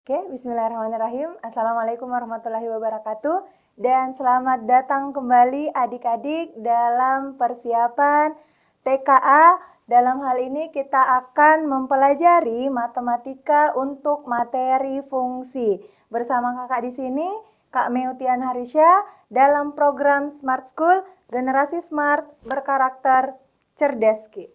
Oke, bismillahirrahmanirrahim. Assalamualaikum warahmatullahi wabarakatuh. Dan selamat datang kembali adik-adik dalam persiapan TKA. Dalam hal ini kita akan mempelajari matematika untuk materi fungsi. Bersama kakak di sini, Kak Meutian Harisya, dalam program Smart School, Generasi Smart Berkarakter Cerdas Ki.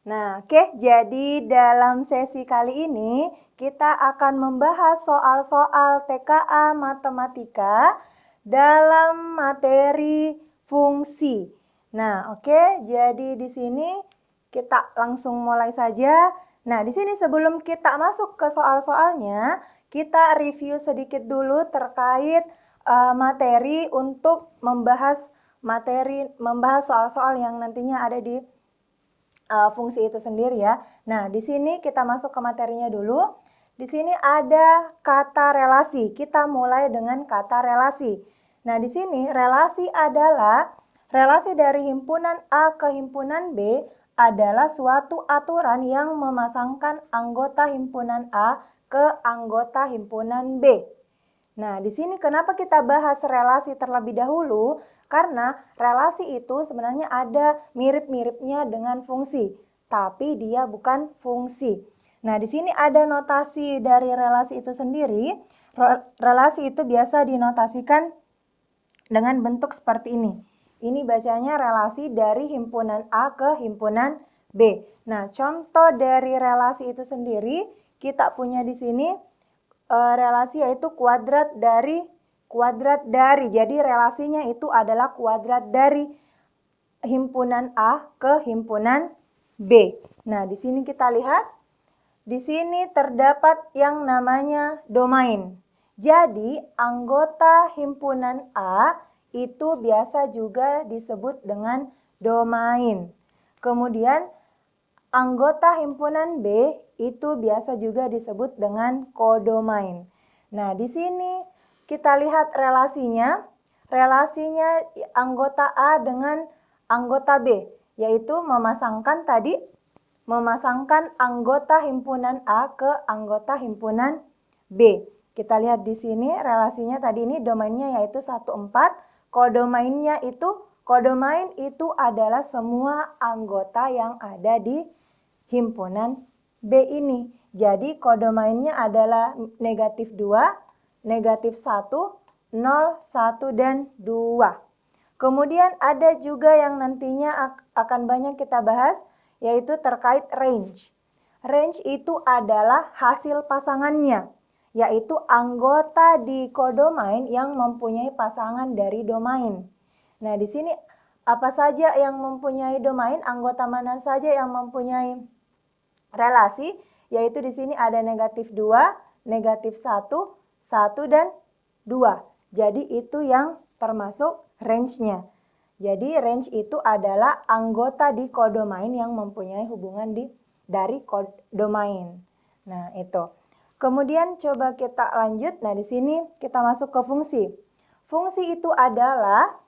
Nah, jadi dalam sesi kali ini kita akan membahas soal-soal TKA matematika dalam materi fungsi. Nah, jadi di sini kita langsung mulai saja. Nah, di sini sebelum kita masuk ke soal-soalnya, kita review sedikit dulu terkait materi untuk membahas soal-soal yang nantinya ada di fungsi itu sendiri ya. Nah, di sini kita masuk ke materinya dulu. Di sini ada kata relasi. Kita mulai dengan kata relasi. Nah, di sini relasi adalah relasi dari himpunan A ke himpunan B adalah suatu aturan yang memasangkan anggota himpunan A ke anggota himpunan B. Nah, di sini kenapa kita bahas relasi terlebih dahulu? Karena relasi itu sebenarnya ada mirip-miripnya dengan fungsi, tapi dia bukan fungsi. Nah, di sini ada notasi dari relasi itu sendiri. Relasi itu biasa dinotasikan dengan bentuk seperti ini. Ini bacanya relasi dari himpunan A ke himpunan B. Nah, contoh dari relasi itu sendiri kita punya di sini relasi yaitu kuadrat dari. Jadi relasinya itu adalah kuadrat dari himpunan A ke himpunan B. Nah, di sini kita lihat, di sini terdapat yang namanya domain. Jadi, anggota himpunan A itu biasa juga disebut dengan domain. Kemudian, anggota himpunan B itu biasa juga disebut dengan kodomain. Nah, di sini kita lihat relasinya. Relasinya anggota A dengan anggota B, yaitu memasangkan anggota himpunan A ke anggota himpunan B. Kita lihat di sini relasinya tadi ini domainnya yaitu 1, 4. Kodomain itu adalah semua anggota yang ada di himpunan B ini. Jadi kodomainnya adalah negatif 2, negatif 1, 0, 1, dan 2. Kemudian ada juga yang nantinya akan banyak kita bahas, yaitu terkait range. Range itu adalah hasil pasangannya, yaitu anggota di kodomain yang mempunyai pasangan dari domain. Nah, di sini apa saja yang mempunyai domain, anggota mana saja yang mempunyai relasi, yaitu di sini ada negatif 2, negatif 1, 1, dan 2. Jadi itu yang termasuk range-nya. Jadi range itu adalah anggota di kodomain yang mempunyai hubungan dari kodomain. Nah, itu. Kemudian coba kita lanjut. Nah, di sini kita masuk ke fungsi. Fungsi itu adalah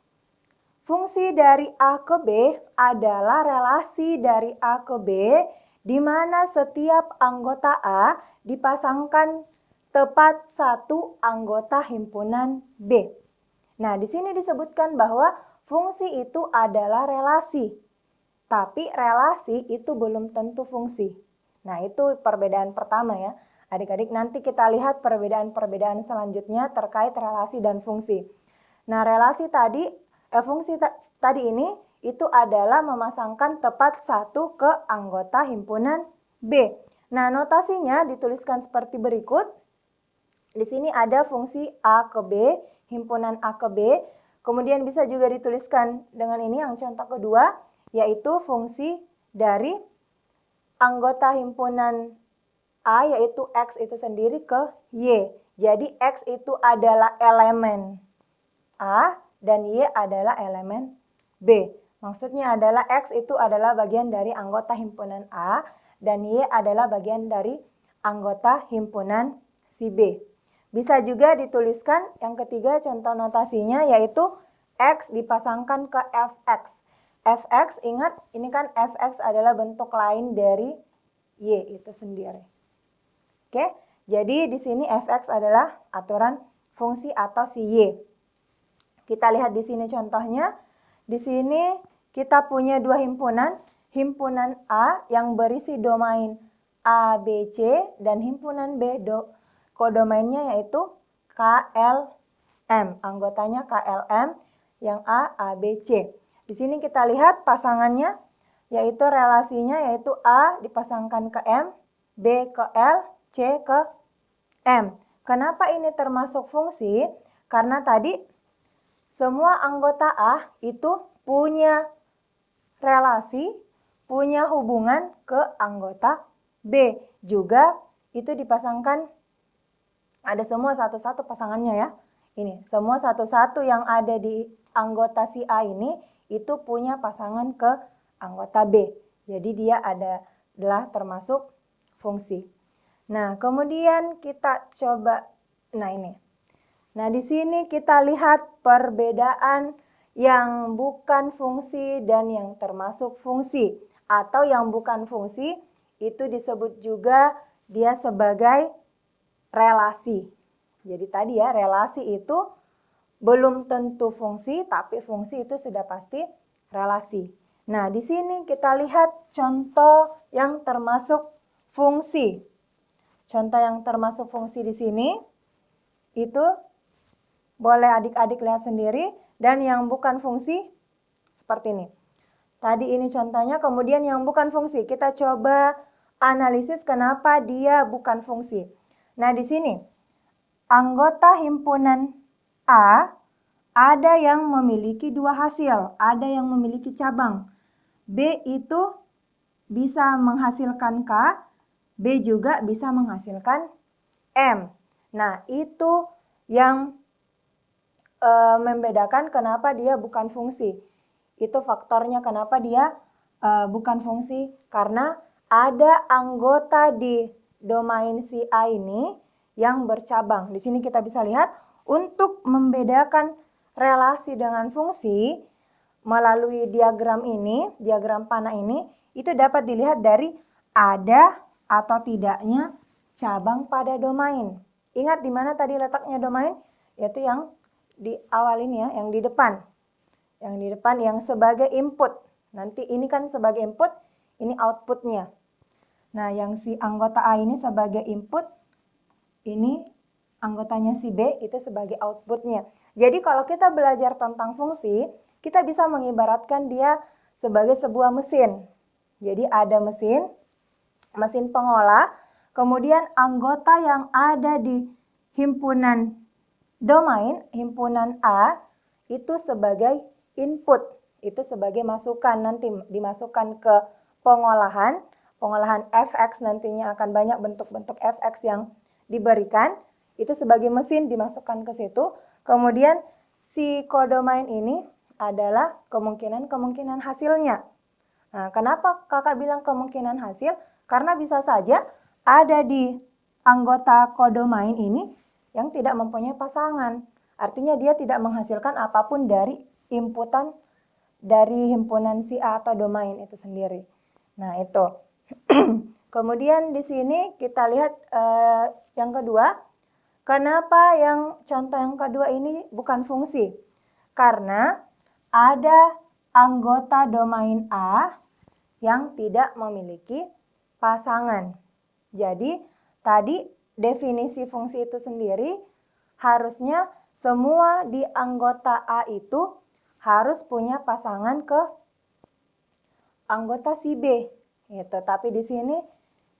fungsi dari A ke B adalah relasi dari A ke B di mana setiap anggota A dipasangkan tepat satu anggota himpunan B. Nah, di sini disebutkan bahwa fungsi itu adalah relasi. Tapi relasi itu belum tentu fungsi. Nah, itu perbedaan pertama ya. Adik-adik, nanti kita lihat perbedaan-perbedaan selanjutnya terkait relasi dan fungsi. Nah, fungsi tadi ini itu adalah memasangkan tepat satu ke anggota himpunan B. Nah, notasinya dituliskan seperti berikut. Di sini ada fungsi A ke B, himpunan A ke B. Kemudian bisa juga dituliskan dengan ini yang contoh kedua, yaitu fungsi dari anggota himpunan A, yaitu X itu sendiri ke Y. Jadi X itu adalah elemen A dan Y adalah elemen B. Maksudnya adalah X itu adalah bagian dari anggota himpunan A dan Y adalah bagian dari anggota himpunan si B. Bisa juga dituliskan yang ketiga contoh notasinya yaitu X dipasangkan ke Fx. fx, ingat ini kan fx adalah bentuk lain dari y itu sendiri. Oke, jadi di sini fx adalah aturan fungsi atau si y. Kita lihat di sini contohnya. Di sini kita punya dua himpunan. Himpunan A yang berisi domain A, B, C, dan himpunan B kodomainnya yaitu KLM. Anggotanya KLM yang A, B, C. Di sini kita lihat pasangannya yaitu relasinya yaitu A dipasangkan ke M, B ke L, C ke M. Kenapa ini termasuk fungsi? Karena tadi semua anggota A itu punya relasi, punya hubungan ke anggota B. Juga itu dipasangkan, ada semua satu-satu pasangannya ya. Ini, semua satu-satu yang ada di anggota si A ini, itu punya pasangan ke anggota B. Jadi dia adalah termasuk fungsi. Nah, kemudian kita coba, nah ini. Nah, di sini kita lihat perbedaan yang bukan fungsi dan yang termasuk fungsi. Atau yang bukan fungsi itu disebut juga dia sebagai relasi. Jadi tadi ya, relasi itu belum tentu fungsi, tapi fungsi itu sudah pasti relasi. Nah, di sini kita lihat contoh yang termasuk fungsi. Contoh yang termasuk fungsi di sini itu boleh adik-adik lihat sendiri, dan yang bukan fungsi seperti ini. Tadi ini contohnya, kemudian yang bukan fungsi. Kita coba analisis kenapa dia bukan fungsi. Nah, di sini anggota himpunan A ada yang memiliki dua hasil, ada yang memiliki cabang. B itu bisa menghasilkan K, B juga bisa menghasilkan M. Nah, itu yang membedakan kenapa dia bukan fungsi. Itu faktornya kenapa dia bukan fungsi. Karena ada anggota di domain si A ini yang bercabang. Di sini kita bisa lihat untuk membedakan relasi dengan fungsi melalui diagram ini, diagram panah ini, itu dapat dilihat dari ada atau tidaknya cabang pada domain. Ingat di mana tadi letaknya domain? Yaitu yang di awal ini ya, yang di depan. Yang di depan yang sebagai input. Nanti ini kan sebagai input, ini outputnya. Nah, yang si anggota A ini sebagai input, ini anggotanya si B itu sebagai outputnya. Jadi kalau kita belajar tentang fungsi, kita bisa mengibaratkan dia sebagai sebuah mesin. Jadi ada mesin pengolah, kemudian anggota yang ada di himpunan domain, himpunan A, itu sebagai input, itu sebagai masukan, nanti dimasukkan ke pengolahan fx, nantinya akan banyak bentuk-bentuk fx yang diberikan, itu sebagai mesin dimasukkan ke situ. Kemudian si kodomain ini adalah kemungkinan hasilnya. Nah, kenapa kakak bilang kemungkinan hasil? Karena bisa saja ada di anggota kodomain ini yang tidak mempunyai pasangan. Artinya dia tidak menghasilkan apapun dari inputan dari himpunan si A atau domain itu sendiri. Nah, itu. Kemudian di sini kita lihat yang kedua. Kenapa yang contoh yang kedua ini bukan fungsi? Karena ada anggota domain A yang tidak memiliki pasangan. Jadi tadi definisi fungsi itu sendiri harusnya semua di anggota A itu harus punya pasangan ke anggota si B. Gitu. Tapi di sini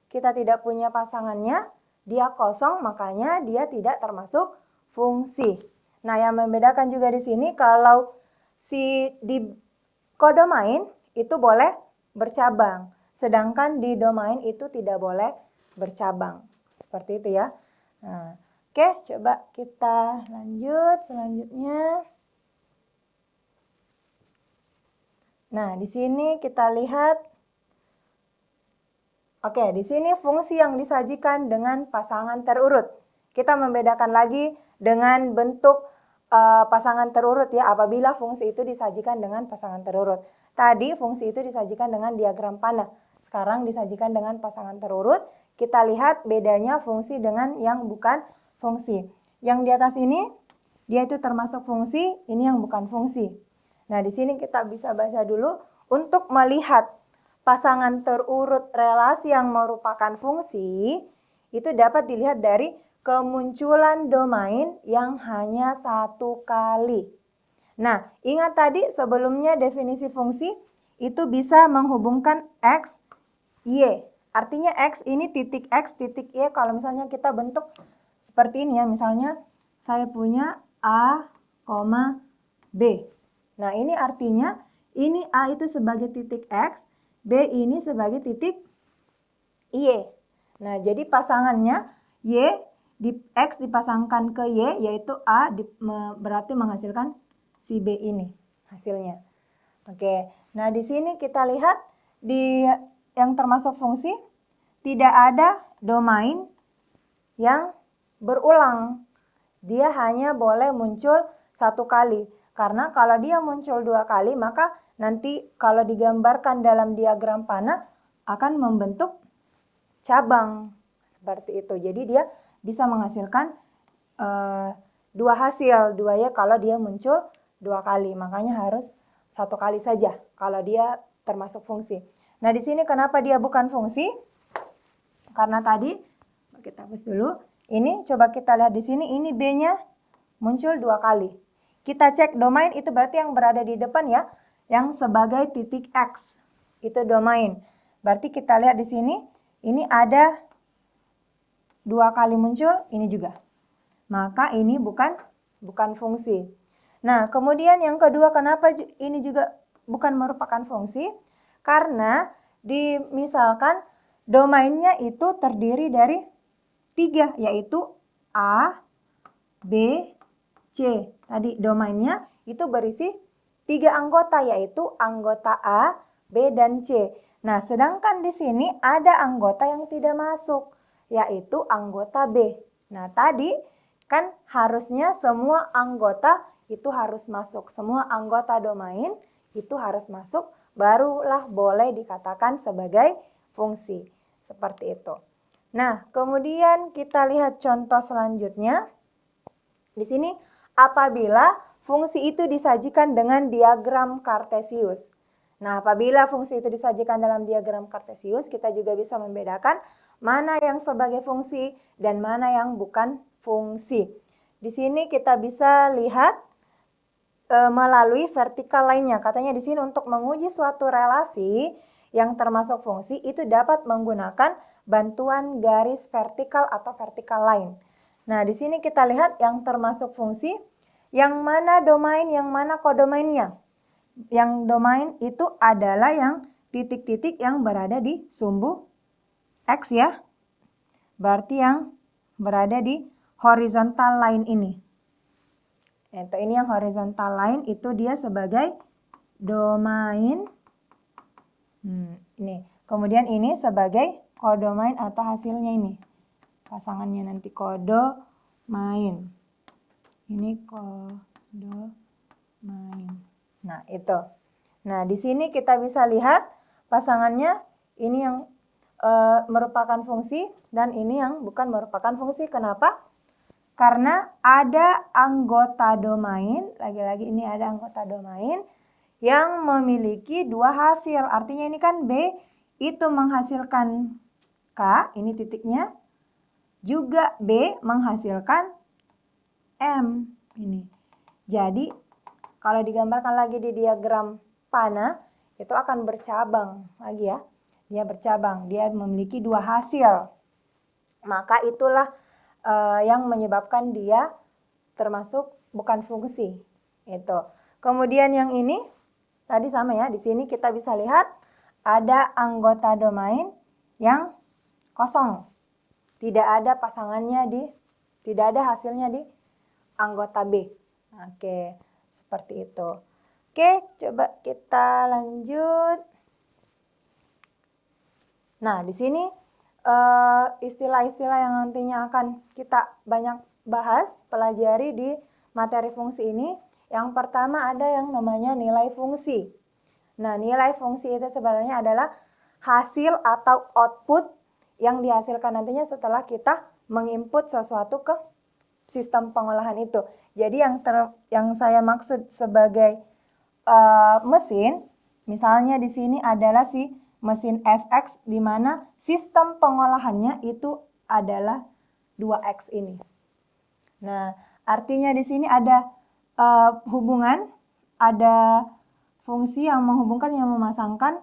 kita tidak punya pasangannya, dia kosong, makanya dia tidak termasuk fungsi. Nah, yang membedakan juga di sini kalau si di kodomain itu boleh bercabang, sedangkan di domain itu tidak boleh bercabang. Seperti itu ya. Nah, oke, coba kita lanjut selanjutnya. Nah, di sini kita lihat, oke, di sini fungsi yang disajikan dengan pasangan terurut. Kita membedakan lagi dengan bentuk pasangan terurut ya, apabila fungsi itu disajikan dengan pasangan terurut. Tadi fungsi itu disajikan dengan diagram panah. Sekarang disajikan dengan pasangan terurut. Kita lihat bedanya fungsi dengan yang bukan fungsi. Yang di atas ini, dia itu termasuk fungsi, ini yang bukan fungsi. Nah, di sini kita bisa baca dulu. Untuk melihat pasangan terurut relasi yang merupakan fungsi, itu dapat dilihat dari kemunculan domain yang hanya satu kali. Nah, ingat tadi sebelumnya definisi fungsi itu bisa menghubungkan X, Y. Artinya X ini titik X, titik Y. Kalau misalnya kita bentuk seperti ini ya, misalnya saya punya A, B. Nah, ini artinya ini A itu sebagai titik X, B ini sebagai titik Y. Nah, jadi pasangannya Y X dipasangkan ke Y, yaitu A berarti menghasilkan si B ini hasilnya. Oke, nah di sini kita lihat di yang termasuk fungsi tidak ada domain yang berulang. Dia hanya boleh muncul satu kali. Karena kalau dia muncul dua kali, maka nanti kalau digambarkan dalam diagram panah akan membentuk cabang seperti itu. Jadi dia bisa menghasilkan dua hasil, dua ya kalau dia muncul dua kali. Makanya harus satu kali saja kalau dia termasuk fungsi. Nah, di sini kenapa dia bukan fungsi? Karena tadi kita hapus dulu. Ini coba kita lihat di sini, ini B-nya muncul dua kali. Kita cek domain itu berarti yang berada di depan ya, yang sebagai titik X. Itu domain. Berarti kita lihat di sini, ini ada dua kali muncul, ini juga. Maka ini bukan fungsi. Nah, kemudian yang kedua, kenapa ini juga bukan merupakan fungsi? Karena misalkan domainnya itu terdiri dari 3, yaitu A, B, C. Tadi domainnya itu berisi 3 anggota, yaitu anggota A, B, dan C. Nah, sedangkan di sini ada anggota yang tidak masuk, yaitu anggota B. Nah, tadi kan harusnya semua anggota itu harus masuk. Semua anggota domain itu harus masuk, barulah boleh dikatakan sebagai fungsi. Seperti itu. Nah, kemudian kita lihat contoh selanjutnya. Di sini, apabila fungsi itu disajikan dengan diagram Kartesius. Nah, apabila fungsi itu disajikan dalam diagram Kartesius, kita juga bisa membedakan mana yang sebagai fungsi dan mana yang bukan fungsi. Di sini kita bisa lihat melalui vertikal lainnya. Katanya di sini untuk menguji suatu relasi yang termasuk fungsi itu dapat menggunakan bantuan garis vertikal atau vertikal line. Nah, di sini kita lihat yang termasuk fungsi, yang mana domain, yang mana kodomainnya. Yang domain itu adalah yang titik-titik yang berada di sumbu X ya. Berarti yang berada di horizontal line ini. Ini yang horizontal line itu dia sebagai domain. Ini. Kemudian ini sebagai kodomain atau hasilnya ini. Pasangannya nanti kodomain. Ini kodomain. Nah, itu. Nah, di sini kita bisa lihat pasangannya ini yang merupakan fungsi dan ini yang bukan merupakan fungsi. Kenapa? Karena ada anggota domain, lagi-lagi ini ada anggota domain yang memiliki dua hasil. Artinya ini kan B itu menghasilkan K, ini titiknya. Juga B menghasilkan M, ini. Jadi, kalau digambarkan lagi di diagram panah, itu akan bercabang lagi ya. Dia bercabang, dia memiliki dua hasil. Maka itulah yang menyebabkan dia termasuk bukan fungsi. Itu. Kemudian yang ini tadi sama ya. Di sini kita bisa lihat ada anggota domain yang kosong. Tidak ada pasangannya tidak ada hasilnya di anggota B. Oke, seperti itu. Oke, coba kita lanjut. Nah, di sini istilah-istilah yang nantinya akan kita banyak bahas, pelajari di materi fungsi ini? Yang pertama ada yang namanya nilai fungsi. Nah, nilai fungsi itu sebenarnya adalah hasil atau output yang dihasilkan nantinya setelah kita menginput sesuatu ke sistem pengolahan itu. Jadi yang saya maksud sebagai mesin, misalnya di sini adalah si mesin FX, di mana sistem pengolahannya itu adalah 2X ini. Nah, artinya di sini ada hubungan, ada fungsi yang menghubungkan, yang memasangkan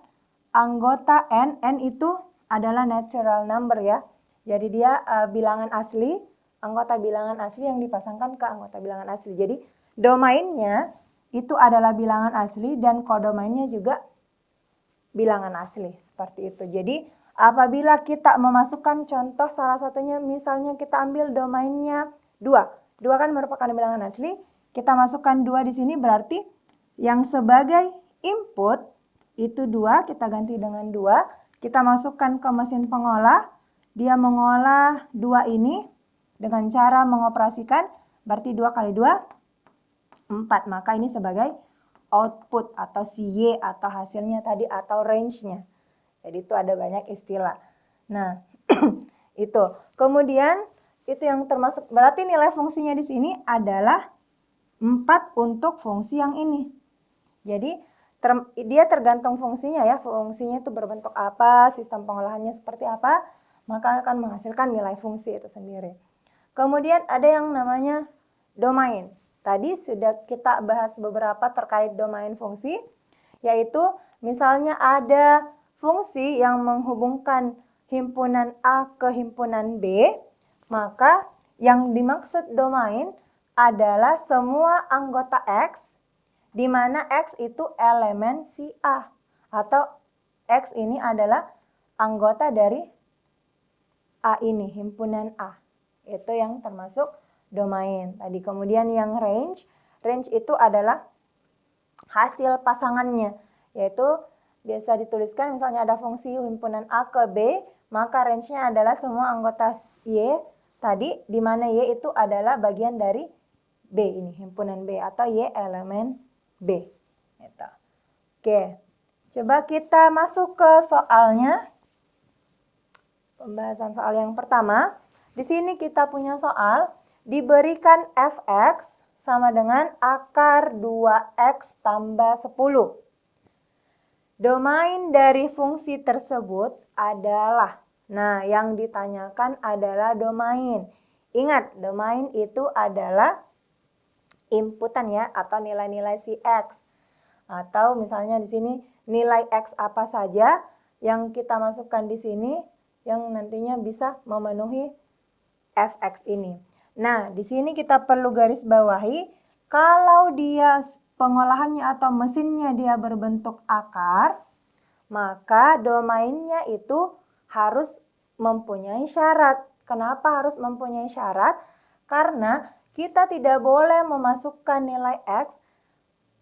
anggota N. N itu adalah natural number ya. Jadi dia bilangan asli, anggota bilangan asli yang dipasangkan ke anggota bilangan asli. Jadi domainnya itu adalah bilangan asli dan kodomainnya juga bilangan asli, seperti itu. Jadi apabila kita memasukkan contoh salah satunya, misalnya kita ambil domainnya 2. 2 kan merupakan bilangan asli, kita masukkan 2 di sini, berarti yang sebagai input itu 2, kita ganti dengan 2, kita masukkan ke mesin pengolah, dia mengolah 2 ini dengan cara mengoperasikan, berarti 2 kali 2, 4. Maka ini sebagai output atau Y atau hasilnya tadi atau range-nya. Jadi itu ada banyak istilah. Nah, itu. Kemudian itu yang termasuk, berarti nilai fungsinya di sini adalah 4 untuk fungsi yang ini. Jadi dia tergantung fungsinya ya, fungsinya itu berbentuk apa, sistem pengolahannya seperti apa, maka akan menghasilkan nilai fungsi itu sendiri. Kemudian ada yang namanya domain. Tadi sudah kita bahas beberapa terkait domain fungsi, yaitu misalnya ada fungsi yang menghubungkan himpunan A ke himpunan B, maka yang dimaksud domain adalah semua anggota X, di mana X itu elemen si A, atau X ini adalah anggota dari A ini, himpunan A. Itu yang termasuk domain tadi. Kemudian yang range itu adalah hasil pasangannya, yaitu biasa dituliskan misalnya ada fungsi himpunan A ke B, maka range-nya adalah semua anggota Y tadi, di mana Y itu adalah bagian dari B ini, himpunan B, atau Y elemen B. Gitu. Oke, coba kita masuk ke soalnya. Pembahasan soal yang pertama. Di sini kita punya soal, diberikan fx sama dengan akar 2x tambah 10. Domain dari fungsi tersebut adalah, nah yang ditanyakan adalah domain. Ingat, domain itu adalah inputan ya, atau nilai-nilai si x. Atau misalnya di sini nilai x apa saja yang kita masukkan di sini yang nantinya bisa memenuhi fx ini. Nah, di sini kita perlu garis bawahi, kalau dia pengolahannya atau mesinnya dia berbentuk akar, maka domainnya itu harus mempunyai syarat. Kenapa harus mempunyai syarat? Karena kita tidak boleh memasukkan nilai x,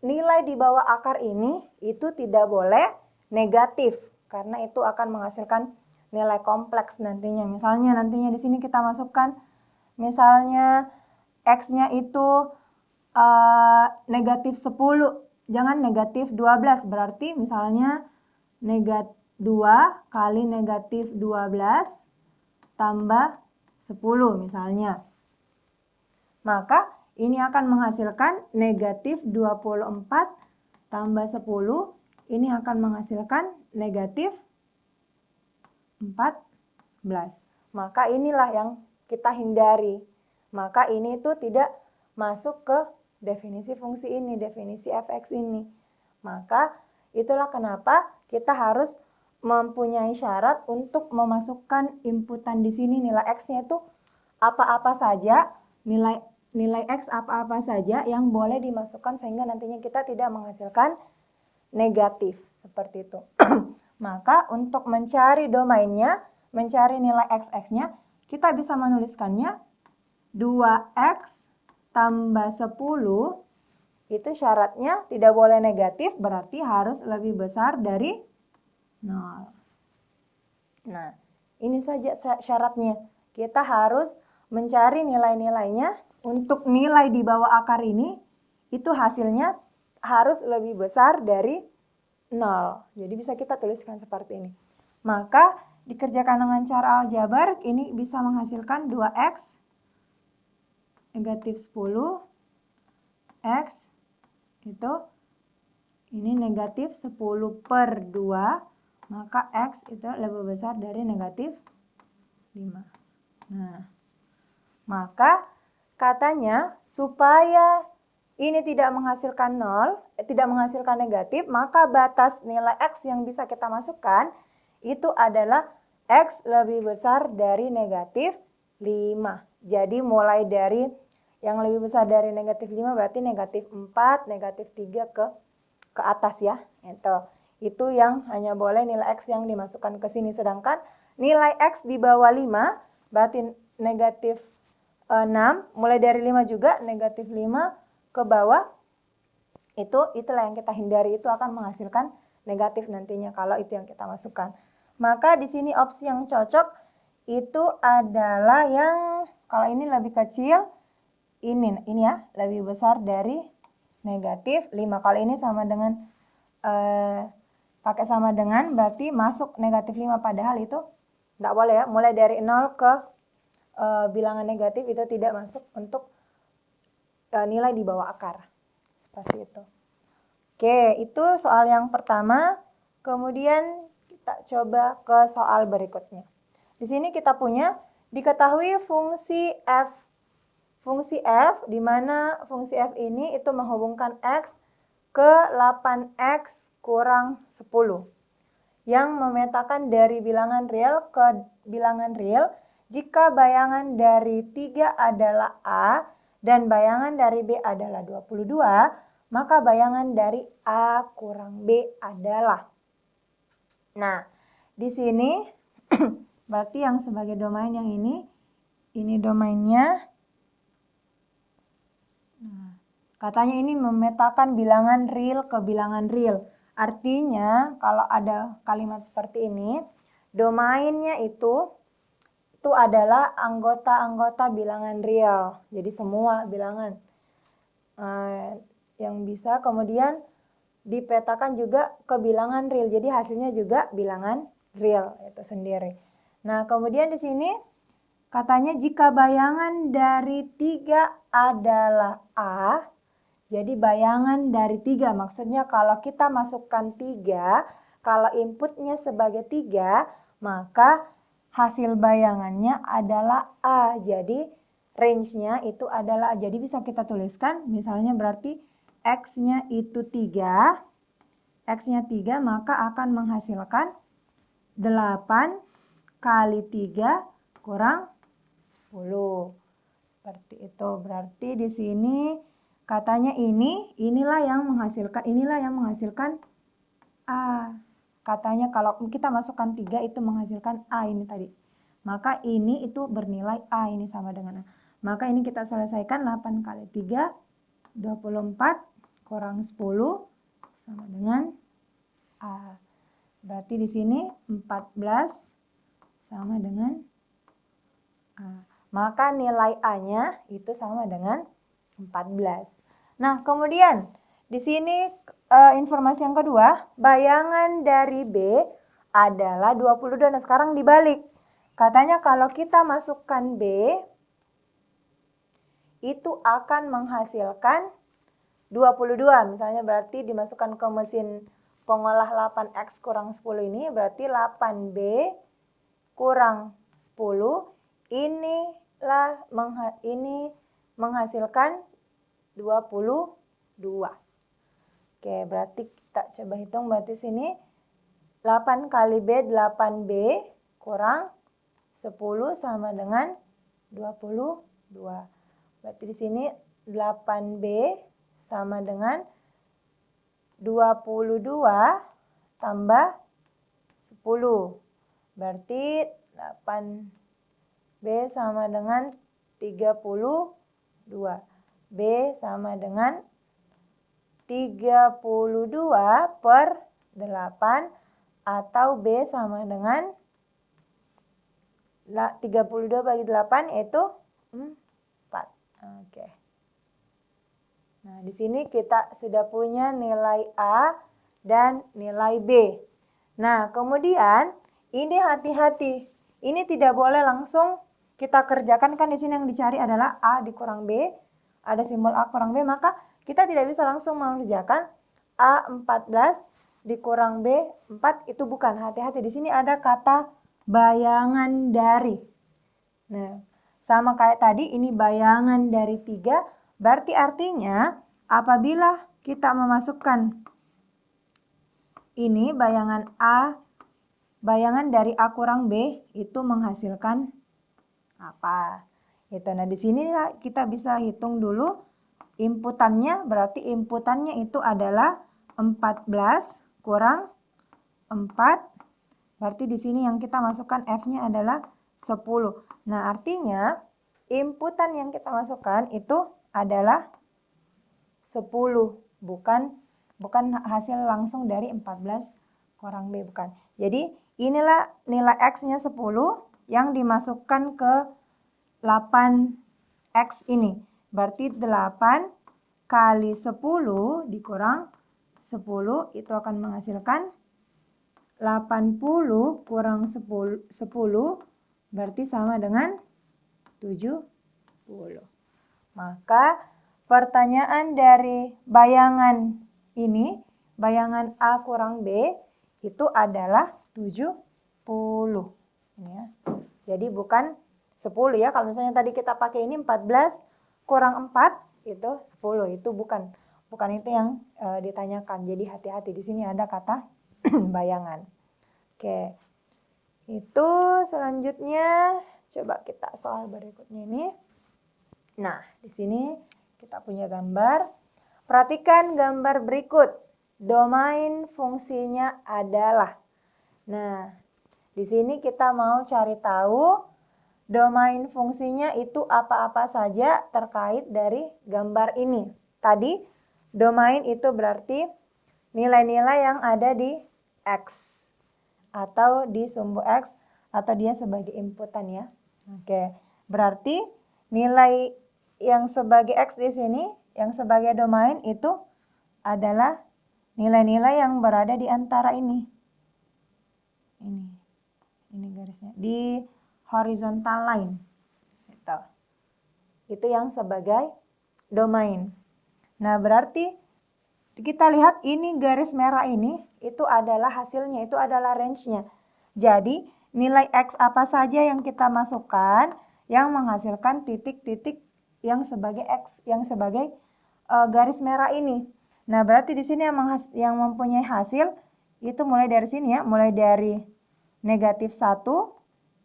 nilai di bawah akar ini itu tidak boleh negatif, karena itu akan menghasilkan nilai kompleks nantinya. Misalnya nantinya di sini kita masukkan misalnya x-nya itu negatif 10, jangan negatif 12, berarti misalnya negatif 2 kali negatif 12 tambah 10 misalnya. Maka ini akan menghasilkan negatif 24 tambah 10, ini akan menghasilkan negatif 14. Maka inilah yang kita hindari. Maka ini itu tidak masuk ke definisi fungsi ini, definisi fx ini. Maka itulah kenapa kita harus mempunyai syarat untuk memasukkan inputan di sini, nilai x-nya itu apa-apa saja, nilai x apa-apa saja yang boleh dimasukkan sehingga nantinya kita tidak menghasilkan negatif seperti itu. Maka untuk mencari domainnya, mencari nilai x-nya, kita bisa menuliskannya 2x tambah 10, itu syaratnya tidak boleh negatif, berarti harus lebih besar dari 0. Nah, ini saja syaratnya. Kita harus mencari nilai-nilainya untuk nilai di bawah akar ini, itu hasilnya harus lebih besar dari 0. Jadi bisa kita tuliskan seperti ini. Maka dikerjakan dengan cara aljabar, ini bisa menghasilkan 2x negatif 10, x itu ini negatif 10 per 2, maka x itu lebih besar dari negatif 5. Nah, maka katanya supaya ini tidak menghasilkan 0, tidak menghasilkan negatif, maka batas nilai x yang bisa kita masukkan itu adalah x lebih besar dari negatif 5. Jadi mulai dari yang lebih besar dari negatif 5 berarti negatif 4, negatif 3 ke atas ya. Itu yang hanya boleh nilai x yang dimasukkan ke sini. Sedangkan nilai x di bawah 5 berarti negatif 6, mulai dari 5 juga negatif 5 ke bawah, itulah yang kita hindari, itu akan menghasilkan negatif nantinya kalau itu yang kita masukkan. Maka di sini opsi yang cocok itu adalah yang kalau ini lebih kecil, ini ya, lebih besar dari negatif 5. Kalau ini sama dengan pakai sama dengan berarti masuk negatif 5, padahal itu tidak boleh ya. Mulai dari 0 ke bilangan negatif itu tidak masuk untuk nilai di bawah akar. Seperti itu. Oke, itu soal yang pertama. Kemudian kita coba ke soal berikutnya. Di sini kita punya diketahui fungsi f. Fungsi f, di mana fungsi f ini itu menghubungkan x ke 8x kurang 10. Yang memetakan dari bilangan real ke bilangan real jika bayangan dari 3 adalah A dan bayangan dari B adalah 22, maka bayangan dari A kurang B adalah. Nah, di sini berarti yang sebagai domain yang ini domainnya. Nah, katanya ini memetakan bilangan real ke bilangan real. Artinya kalau ada kalimat seperti ini, domainnya itu adalah anggota-anggota bilangan real. Jadi semua bilangan yang bisa kemudian dipetakan juga ke bilangan real. Jadi hasilnya juga bilangan real itu sendiri. Nah, kemudian di sini katanya jika bayangan dari 3 adalah A, jadi bayangan dari 3, maksudnya kalau kita masukkan 3, kalau inputnya sebagai 3, maka hasil bayangannya adalah A. Jadi range-nya itu adalah A. Jadi bisa kita tuliskan misalnya berarti X-nya itu 3. X-nya 3 maka akan menghasilkan 8 kali 3 kurang 10. Seperti itu. Berarti di sini katanya inilah yang menghasilkan A. Katanya kalau kita masukkan 3 itu menghasilkan A ini tadi. Maka ini itu bernilai A, ini sama dengan A. Maka ini kita selesaikan 8 kali 3, 24 kurang 10 sama dengan A. Berarti di sini 14 sama dengan A. Maka nilai A-nya itu sama dengan 14. Nah, kemudian di sini informasi yang kedua, bayangan dari B adalah 22. Nah, sekarang dibalik. Katanya kalau kita masukkan B, itu akan menghasilkan 22. Misalnya berarti dimasukkan ke mesin pengolah 8X kurang 10 ini, berarti 8B kurang 10, ini menghasilkan 22. Oke, berarti kita coba hitung, berarti sini 8 kali B, 8B kurang 10 sama dengan 22. Berarti di sini 8B sama dengan 22 tambah 10. Berarti 8B sama dengan 32. B sama dengan 32 per 8 atau B sama dengan 32 bagi 8 yaitu 4. Oke. Nah, di sini kita sudah punya nilai A dan nilai B. Nah, kemudian ini hati-hati. Ini tidak boleh langsung kita kerjakan, kan di sini yang dicari adalah A dikurang B. Ada simbol A kurang B, maka kita tidak bisa langsung mengerjakan A 14 dikurang B 4, itu bukan. Hati-hati, di sini ada kata bayangan dari. Nah, sama kayak tadi, ini bayangan dari 3, berarti artinya apabila kita memasukkan ini bayangan A, bayangan dari A kurang B, itu menghasilkan apa? Itu. Nah, di sini kita bisa hitung dulu inputannya, berarti inputannya itu adalah 14 kurang 4, berarti di sini yang kita masukkan F-nya adalah 10. Nah, artinya inputan yang kita masukkan itu adalah 10, bukan hasil langsung dari 14 kurang B, bukan. Jadi inilah nilai X-nya 10 yang dimasukkan ke 8X ini. Berarti 8 kali 10 dikurang 10 itu akan menghasilkan 80 kurang 10 berarti sama dengan 70. Maka pertanyaan dari bayangan ini, bayangan A kurang B, itu adalah 70. Ya. Jadi bukan 10 ya. Kalau misalnya tadi kita pakai ini 14 kurang 4 itu 10. Itu bukan itu yang ditanyakan. Jadi hati-hati, di sini ada kata bayangan. Oke. Itu selanjutnya coba kita soal berikutnya ini. Nah, di sini kita punya gambar. Perhatikan gambar berikut. Domain fungsinya adalah. Nah, di sini kita mau cari tahu domain fungsinya itu apa-apa saja terkait dari gambar ini. Tadi domain itu berarti nilai-nilai yang ada di X atau di sumbu X atau dia sebagai inputan ya. Oke, berarti nilai yang sebagai X di sini, yang sebagai domain itu adalah nilai-nilai yang berada di antara ini. Ini garisnya di horizontal line. Itu yang sebagai domain. Nah, berarti kita lihat ini garis merah ini itu adalah hasilnya, itu adalah range-nya. Jadi nilai X apa saja yang kita masukkan yang menghasilkan titik-titik yang sebagai X, yang sebagai garis merah ini. Nah, berarti di sini yang mempunyai hasil itu mulai dari sini ya, mulai dari negatif 1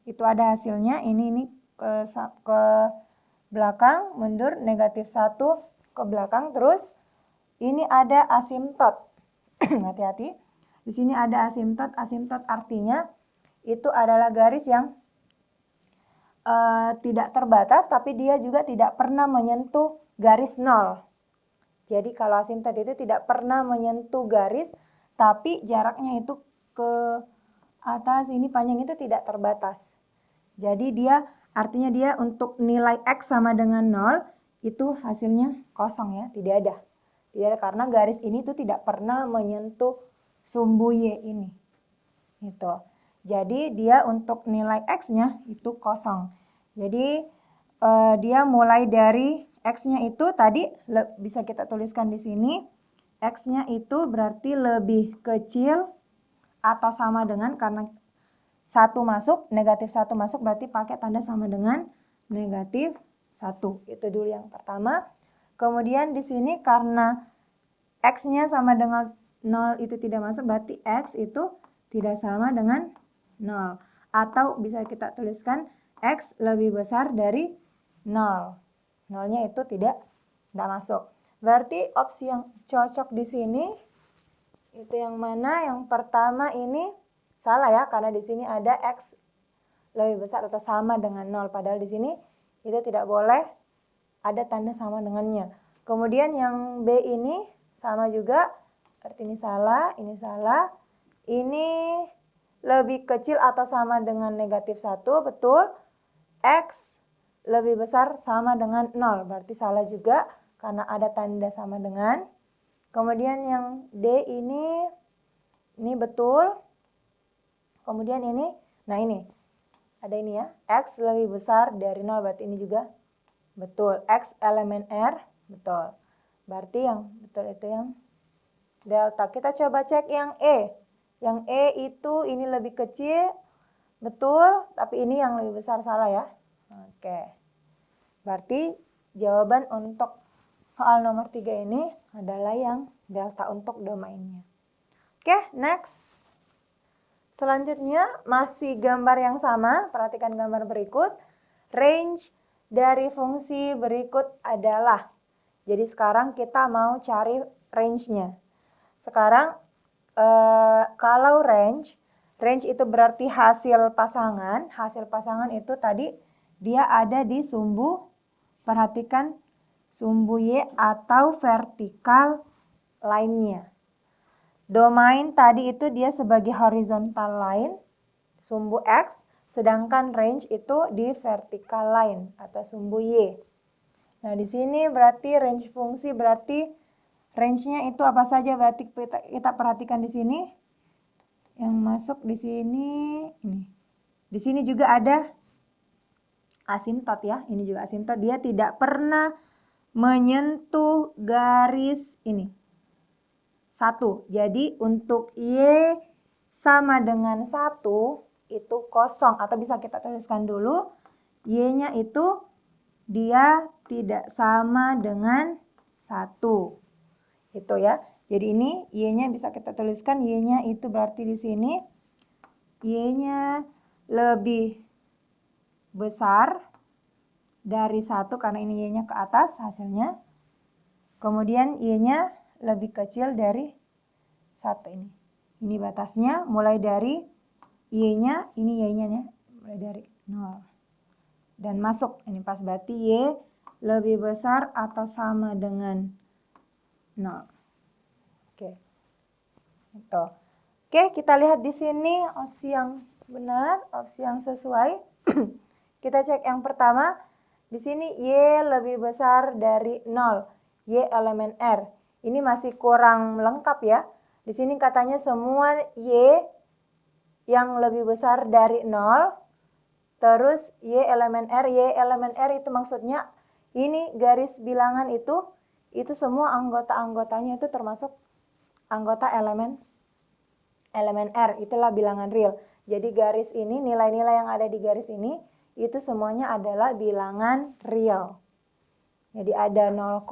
itu ada hasilnya, ini ke belakang, mundur negatif 1 ke belakang, terus ini ada asimtot. Hati-hati. Di sini ada asimtot. Asimtot artinya itu adalah garis yang tidak terbatas, tapi dia juga tidak pernah menyentuh garis 0. Jadi kalau asimtot itu tidak pernah menyentuh garis, tapi jaraknya itu ke atas, ini panjang, itu tidak terbatas. Jadi dia artinya dia untuk nilai X sama dengan 0, itu hasilnya kosong ya, tidak ada. Tidak ada karena garis ini tuh tidak pernah menyentuh sumbu Y ini. Gitu. Jadi dia untuk nilai X-nya itu kosong. Jadi dia mulai dari X-nya itu tadi bisa kita tuliskan di sini. X-nya itu berarti lebih kecil atau sama dengan, karena 1 masuk, negatif 1 masuk berarti pakai tanda sama dengan negatif 1. Itu dulu yang pertama. Kemudian di sini karena X-nya sama dengan 0 itu tidak masuk, berarti X itu tidak sama dengan 0. Atau bisa kita tuliskan X lebih besar dari 0. 0-nya itu tidak masuk. Berarti opsi yang cocok di sini itu yang mana? Yang pertama ini salah ya, karena di sini ada X lebih besar atau sama dengan 0. Padahal di sini itu tidak boleh ada tanda sama dengannya. Kemudian yang B ini sama juga, berarti ini salah, ini salah. Ini lebih kecil atau sama dengan negatif 1, betul. X lebih besar sama dengan 0. Berarti salah juga karena ada tanda sama dengan. Kemudian yang D ini betul. Kemudian ini, nah ini, ada ini ya, X lebih besar dari 0, berarti ini juga betul. X elemen R, betul. Berarti yang betul itu yang delta. Kita coba cek yang E. Yang E itu ini lebih kecil, betul, tapi ini yang lebih besar, salah ya. Oke. Berarti jawaban untuk soal nomor 3 ini adalah yang delta untuk domainnya. Oke, next. Selanjutnya masih gambar yang sama, perhatikan gambar berikut. Range dari fungsi berikut adalah. Jadi sekarang kita mau cari range-nya. Sekarang kalau range itu berarti hasil pasangan. Hasil pasangan itu tadi dia ada di sumbu, perhatikan sumbu Y atau vertikal line-nya. Domain tadi itu dia sebagai horizontal line, sumbu X, sedangkan range itu di vertical line atau sumbu Y. Nah, di sini berarti range fungsi berarti range-nya itu apa saja? Berarti kita perhatikan di sini. Yang masuk di sini ini. Di sini juga ada asimtot ya. Ini juga asimtot, dia tidak pernah menyentuh garis ini. 1. Jadi untuk Y sama dengan 1 itu kosong, atau bisa kita tuliskan dulu Y-nya itu dia tidak sama dengan 1. Itu ya. Jadi ini Y-nya bisa kita tuliskan, Y-nya itu berarti di sini Y-nya lebih besar dari 1 karena ini Y-nya ke atas hasilnya. Kemudian Y-nya lebih kecil dari 1 ini. Ini batasnya mulai dari Y-nya, ini Y-nya ya, mulai dari 0. Dan masuk, ini pas berarti Y lebih besar atau sama dengan 0. Oke. Itu. Oke, kita lihat di sini opsi yang benar, opsi yang sesuai. Kita cek yang pertama. Di sini Y lebih besar dari 0. Y elemen R. Ini masih kurang lengkap ya. Di sini katanya semua Y yang lebih besar dari 0. Terus Y elemen R. Y elemen R itu maksudnya ini garis bilangan itu semua anggota-anggotanya itu termasuk anggota elemen R. Itulah bilangan real. Jadi garis ini, nilai-nilai yang ada di garis ini itu semuanya adalah bilangan real. Jadi ada 0,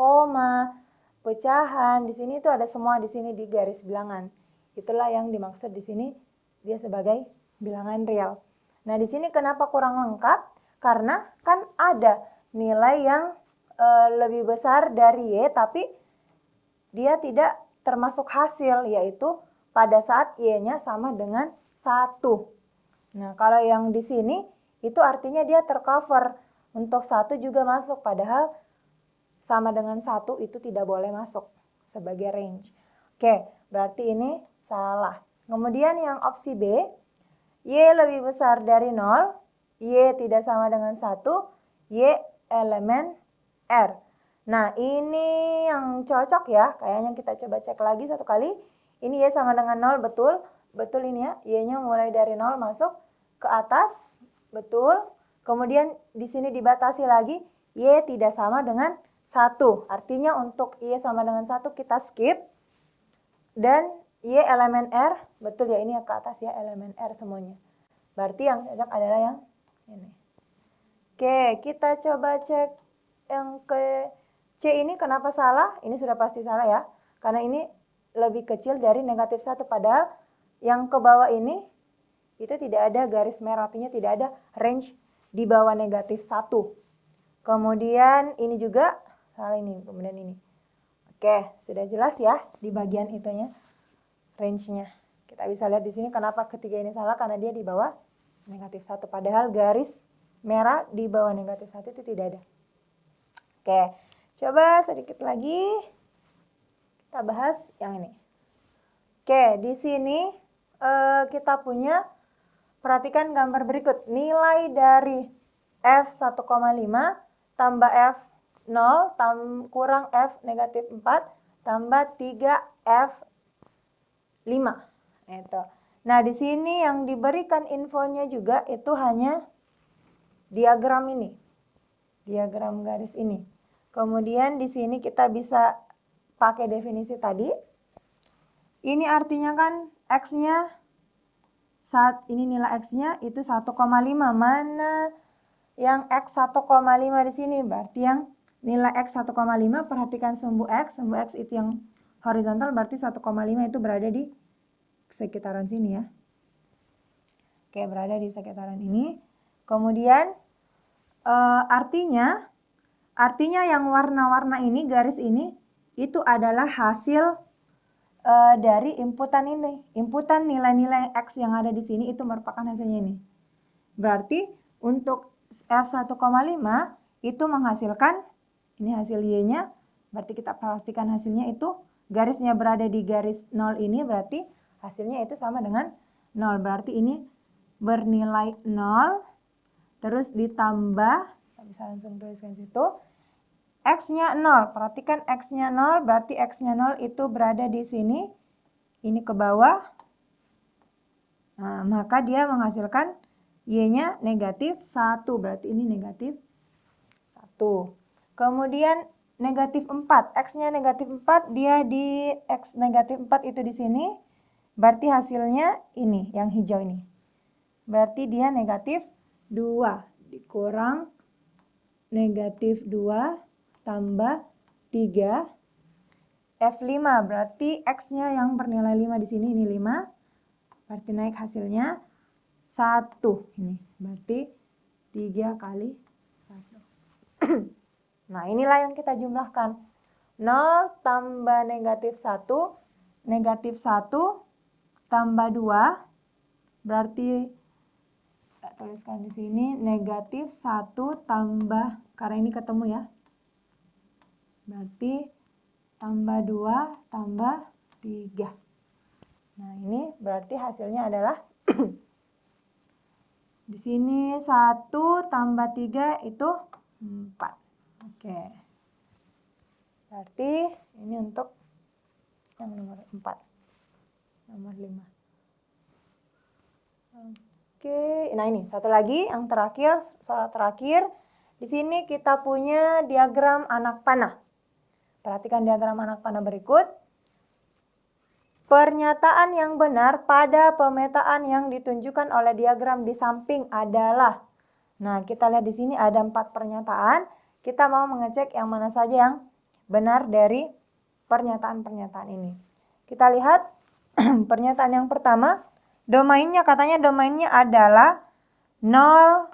pecahan, di sini itu ada semua di sini di garis bilangan. Itulah yang dimaksud di sini dia sebagai bilangan real. Nah, di sini kenapa kurang lengkap? Karena kan ada nilai yang lebih besar dari Y tapi dia tidak termasuk hasil, yaitu pada saat Y-nya sama dengan 1. Nah, kalau yang di sini itu artinya dia tercover. Untuk 1 juga masuk, padahal sama dengan 1 itu tidak boleh masuk sebagai range. Oke, berarti ini salah. Kemudian yang opsi B, Y lebih besar dari 0, Y tidak sama dengan 1, Y elemen R. Nah, ini yang cocok ya, kayaknya kita coba cek lagi satu kali. Ini Y sama dengan 0, betul. Betul ini ya, Y-nya mulai dari 0 masuk ke atas, betul. Kemudian di sini dibatasi lagi, Y tidak sama dengan 1. Artinya untuk Y sama dengan 1 kita skip. Dan Y elemen R, betul ya, ini ke atas ya, elemen R semuanya. Berarti yang cocok adalah yang ini. Oke, kita coba cek yang ke C ini kenapa salah? Ini sudah pasti salah ya. Karena ini lebih kecil dari negatif 1. Padahal yang ke bawah ini itu tidak ada garis merah, artinya tidak ada range di bawah negatif 1. Kemudian ini juga salah ini, kemudian ini. Oke, sudah jelas ya di bagian itunya, range-nya. Kita bisa lihat di sini kenapa ketiga ini salah, karena dia di bawah negatif 1. Padahal garis merah di bawah negatif 1 itu tidak ada. Oke, coba sedikit lagi kita bahas yang ini. Oke, di sini kita punya, perhatikan gambar berikut. Nilai dari F 1,5 tambah F 0 kurang F negatif 4 tambah 3F 5. Itu. Nah, di sini yang diberikan infonya juga itu hanya diagram ini. Diagram garis ini. Kemudian di sini kita bisa pakai definisi tadi. Ini artinya kan X-nya ini nilai X-nya itu 1,5. Mana yang X 1,5 di sini? Berarti yang nilai X 1,5, perhatikan sumbu X. Sumbu X itu yang horizontal, berarti 1,5 itu berada di sekitaran sini ya. Oke, berada di sekitaran ini. Kemudian artinya yang warna-warna ini, garis ini, itu adalah hasil dari inputan ini. Inputan nilai-nilai X yang ada di sini itu merupakan hasilnya ini. Berarti untuk F 1,5 itu menghasilkan, ini hasil Y-nya, berarti kita pastikan hasilnya itu garisnya berada di garis 0 ini, berarti hasilnya itu sama dengan 0. Berarti ini bernilai 0, terus ditambah, kita bisa langsung tuliskan situ, X-nya 0. Perhatikan X-nya 0, berarti X-nya 0 itu berada di sini, ini ke bawah. Nah, maka dia menghasilkan Y-nya negatif 1, berarti ini negatif 1. Kemudian negatif 4, X-nya negatif 4, dia di X negatif 4 itu di sini, berarti hasilnya ini, yang hijau ini. Berarti dia negatif 2, dikurang negatif 2 tambah 3 F5, berarti X-nya yang bernilai 5 di sini, ini 5. Berarti naik hasilnya 1. Ini berarti 3 kali 1. Nah, inilah yang kita jumlahkan. 0 tambah negatif 1, negatif 1 tambah 2, berarti kita tuliskan di sini negatif 1 tambah, karena ini ketemu ya, berarti tambah 2 tambah 3. Nah, ini berarti hasilnya adalah di sini 1 tambah 3 itu 4. Oke. Berarti ini untuk yang nomor 4. Nomor 5. Oke, nah ini satu lagi yang terakhir, soal terakhir. Di sini kita punya diagram anak panah. Perhatikan diagram anak panah berikut. Pernyataan yang benar pada pemetaan yang ditunjukkan oleh diagram di samping adalah. Nah, kita lihat di sini ada 4 pernyataan. Kita mau mengecek yang mana saja yang benar dari pernyataan-pernyataan ini. Kita lihat pernyataan yang pertama. Domainnya, katanya domainnya adalah 0,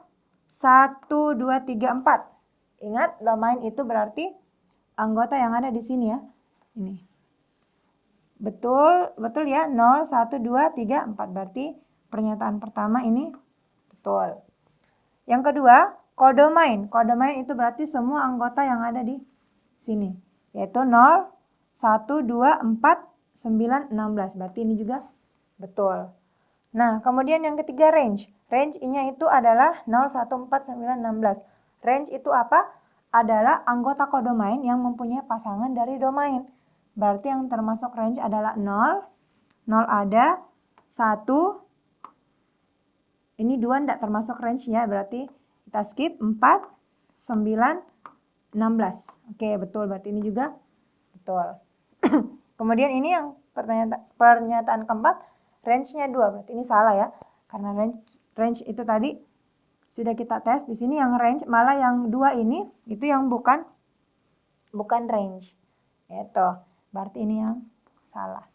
1, 2, 3, 4. Ingat, domain itu berarti anggota yang ada di sini ya. Ini. Betul ya, 0, 1, 2, 3, 4. Berarti pernyataan pertama ini betul. Yang kedua, kodomain. Kodomain itu berarti semua anggota yang ada di sini. Yaitu 0, 1, 2, 4, 9, 16. Berarti ini juga betul. Nah, kemudian yang ketiga range. Range-nya itu adalah 0, 1, 4, 9, 16. Range itu apa? Adalah anggota kodomain yang mempunyai pasangan dari domain. Berarti yang termasuk range adalah 0. 0 ada, 1. Ini 2 tidak termasuk range ya, berarti kita skip. 4, 9, 16. Oke, betul. Berarti ini juga betul. Kemudian ini yang pernyataan keempat, range-nya 2. Berarti ini salah ya. Karena range itu tadi sudah kita tes. Di sini yang range, malah yang 2 ini itu yang bukan range. Itu. Berarti ini yang salah.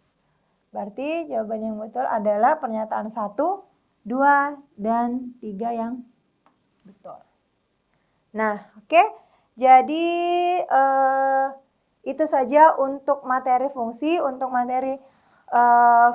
Berarti jawaban yang betul adalah pernyataan 1, 2, dan 3 yang betul. Nah, oke. Jadi itu saja untuk materi fungsi. Untuk materi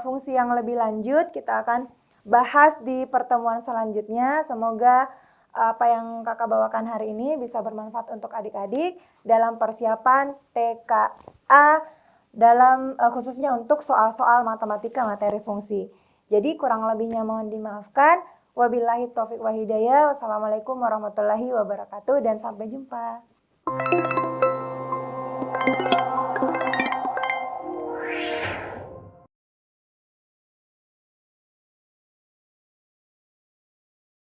fungsi yang lebih lanjut kita akan bahas di pertemuan selanjutnya. Semoga apa yang kakak bawakan hari ini bisa bermanfaat untuk adik-adik dalam persiapan TKA, dalam khususnya untuk soal-soal matematika materi fungsi. Jadi kurang lebihnya mohon dimaafkan. Wabillahi taufik wa hidayah. Wassalamualaikum warahmatullahi wabarakatuh dan sampai jumpa.